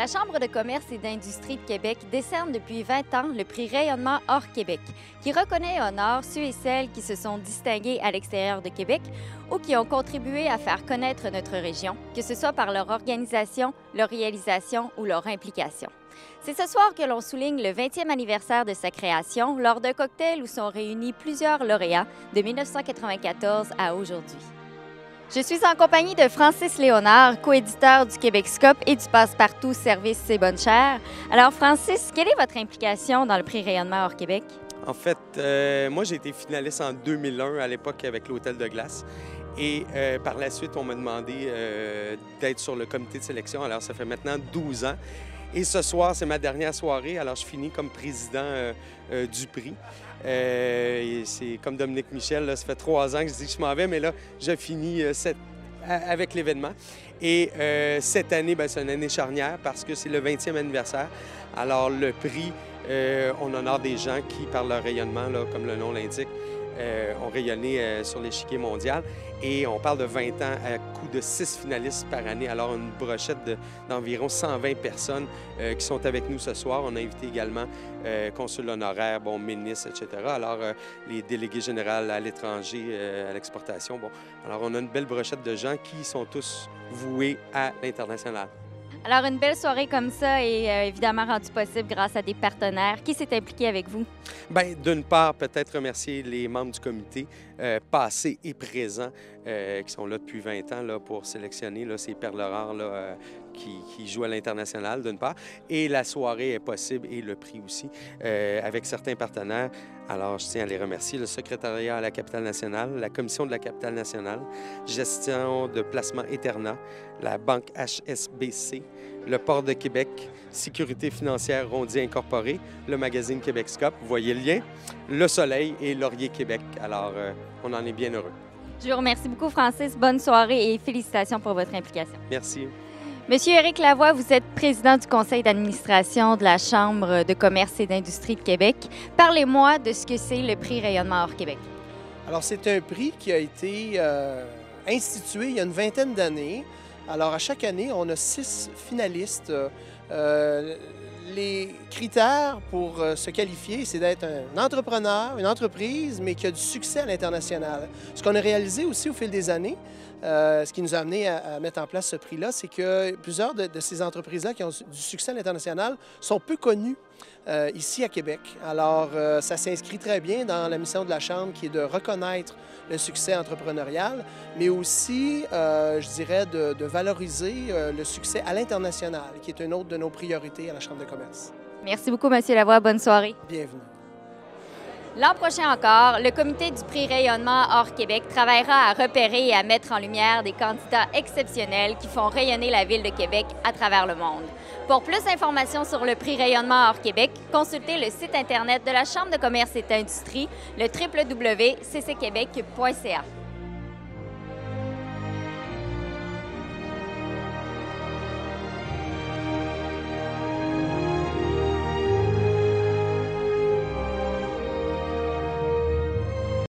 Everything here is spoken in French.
La Chambre de commerce et d'industrie de Québec décerne depuis 20 ans le prix Rayonnement hors Québec, qui reconnaît et honore ceux et celles qui se sont distingués à l'extérieur de Québec ou qui ont contribué à faire connaître notre région, que ce soit par leur organisation, leur réalisation ou leur implication. C'est ce soir que l'on souligne le 20e anniversaire de sa création lors d'un cocktail où sont réunis plusieurs lauréats de 1994 à aujourd'hui. Je suis en compagnie de Francis Léonard, coéditeur du Québec-Scope et du Passe-Partout Service C'est Bonne Chère. Alors Francis, quelle est votre implication dans le prix Rayonnement hors Québec? En fait, moi j'ai été finaliste en 2001 à l'époque avec l'Hôtel de Glace. Et par la suite, on m'a demandé d'être sur le comité de sélection. Alors ça fait maintenant 12 ans. Et ce soir, c'est ma dernière soirée. Alors je finis comme président du prix. C'est comme Dominique Michel, là, ça fait 3 ans que je dis que je m'en vais, mais là, je finis avec l'événement. Et cette année, c'est une année charnière parce que c'est le 20e anniversaire. Alors le prix, on honore des gens qui, par leur rayonnement, là, comme le nom l'indique, ont rayonné sur l'échiquier mondial. Et on parle de 20 ans à coup de 6 finalistes par année. Alors, une brochette d'environ 120 personnes qui sont avec nous ce soir. On a invité également consul honoraire, ministre, etc. Alors, les délégués généraux à l'étranger, à l'exportation. Alors, on a une belle brochette de gens qui sont tous voués à l'international. Alors, une belle soirée comme ça est évidemment rendue possible grâce à des partenaires. Qui s'est impliqué avec vous? Bien, d'une part, peut-être remercier les membres du comité passés et présents qui sont là depuis 20 ans là, pour sélectionner là, ces perles rares là, qui jouent à l'international, d'une part. Et la soirée est possible et le prix aussi avec certains partenaires. Alors, je tiens à les remercier. Le secrétariat à la capitale nationale, la commission de la capitale nationale, gestion de placement Eterna, la banque HSBC, le Port de Québec, Sécurité financière Rondier Incorporée, le magazine Québec-Scope, vous voyez le lien, Le Soleil et Laurier Québec. Alors, on en est bien heureux. Je vous remercie beaucoup, Francis. Bonne soirée et félicitations pour votre implication. Merci. Monsieur Éric Lavoie, vous êtes président du conseil d'administration de la Chambre de commerce et d'industrie de Québec. Parlez-moi de ce que c'est le prix Rayonnement hors Québec. Alors, c'est un prix qui a été institué il y a une vingtaine d'années. Alors, à chaque année, on a 6 finalistes. Les critères pour se qualifier, c'est d'être un entrepreneur, une entreprise, mais qui a du succès à l'international. Ce qu'on a réalisé aussi au fil des années, ce qui nous a amené à mettre en place ce prix-là, c'est que plusieurs de ces entreprises-là qui ont du succès à l'international sont peu connues ici à Québec. Alors, ça s'inscrit très bien dans la mission de la Chambre qui est de reconnaître le succès entrepreneurial, mais aussi, je dirais, de valoriser le succès à l'international, qui est une autre de nos priorités à la Chambre de commerce. Merci beaucoup, Monsieur Lavoie. Bonne soirée. Bienvenue. L'an prochain encore, le comité du prix Rayonnement hors Québec travaillera à repérer et à mettre en lumière des candidats exceptionnels qui font rayonner la Ville de Québec à travers le monde. Pour plus d'informations sur le prix Rayonnement hors Québec, consultez le site Internet de la Chambre de commerce et d'industrie, le www.ccquebec.ca.